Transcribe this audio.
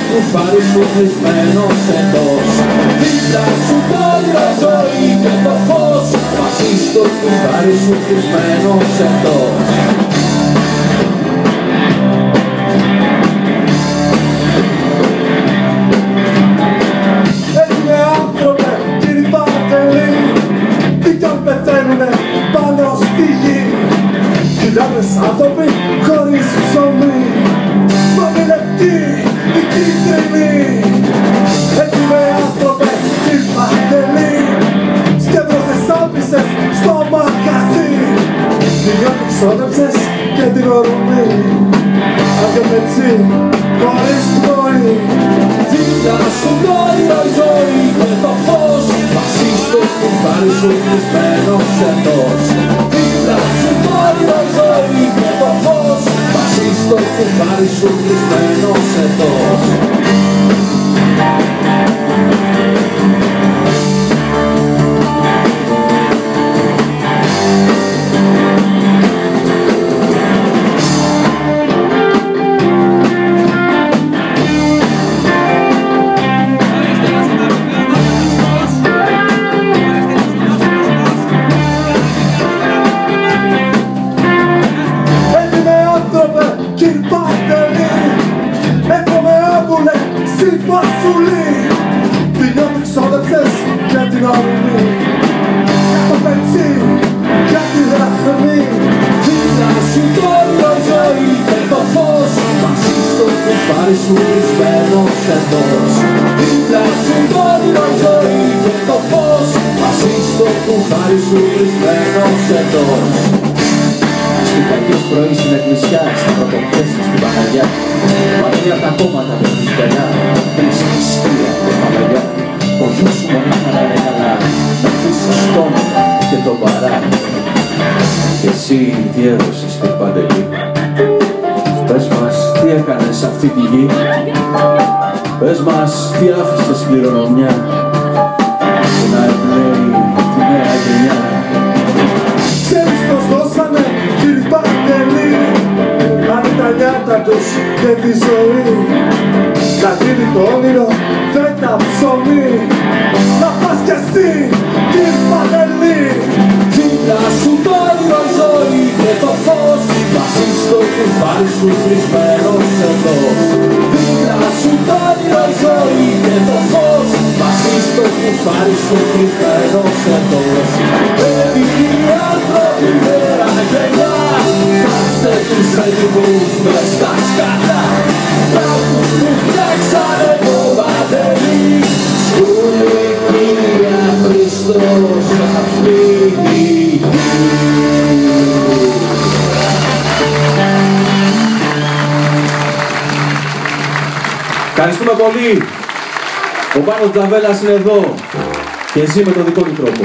κουφάρι σου κλεισμένος εντός. Δίπλα σου το όνειρο, η ζωή και το φως, μαζί στο κουφάρι σου κλεισμένος εντός. Έτοιμοι άνθρωπε, κύριοι Παρτελή, τι κι αν πεθαίνουνε πάνω στη γη. Χιλιάδες άνθρωποι χωρίς ψωμί, μαύροι λευκοί, οι κίτρινοι. Έτοιμοι άνθρωπε, κύριοι Παρτελή, σκέφτεσαι άπισες στο μαγαζί. Χιλιάδες ξόδεψες και την ορμή, αγιοπετσί, χωρίς πνοή. Δίπλα σου το όνειρο, η ζωή και το φως, μαζί στο κουφάρι σου κλεισμένος εντός. Δίπλα σου το όνειρο, η ζωή και το φως, μαζί στο κουφάρι σου κλεισμένος εντός. Κύριοι Παρτελή, έχουμε άβουλε στη φασουλή. Πινιώτη ξόδεψες για την ορμή, το πετσί για τη δραχμή. Δίπλα σου το όνειρο, η ζωή και το φως, μαζί στο κουφάρι σου κλεισμένος εντός. Δίπλα σου το όνειρο, η ζωή και το φως, μαζί στο κουφάρι σου κλεισμένος εντός. Στην κακές πρωί στην εκκλησιά, στην πρωτοπτέση, στην Παναγιά. Μαρτία τα κόμματα με τη σπελιά, τρεις σκύλια και μαγαλιά. Ο γιος σου μονάχα να είναι καλά, να αφήσεις τόνο και τον παρά. Και εσύ τι έδωσες, κύριε Παντελή? Πες μας τι έκανες σε αυτή τη γη. Πες μας τι άφησες κληρονομιά, που να εμπνέει τη νέα γενιά. Ξέρεις πως δώσανε, κύριοι Παρτελή, αν τα νιάτα τους και τη ζωή. Να γίνει το όνειρο φέτα ψωμί, να πας κι εσύ, κύριοι Παρτελή. Δίπλα σου το όνειρο, η ζωή και το φως, μαζί στο κουφάρι σου κλεισμένος εντός. Δίπλα σου το όνειρο, η ζωή και το φως, μαζί στο κουφάρι σου κλεισμένος εντός. Έτοιμοι άνθρωποι μέρα γενιά, κάστε τους έτοιμους μες στα σκατά. Τράπους που φτιάξανε το Παντελή, σκούνι Κύριε Χριστός αυτή τη γη. Ευχαριστούμε πολύ. Ο Πάνος Τζαβέλας είναι εδώ και ζει με τον δικό του τρόπο.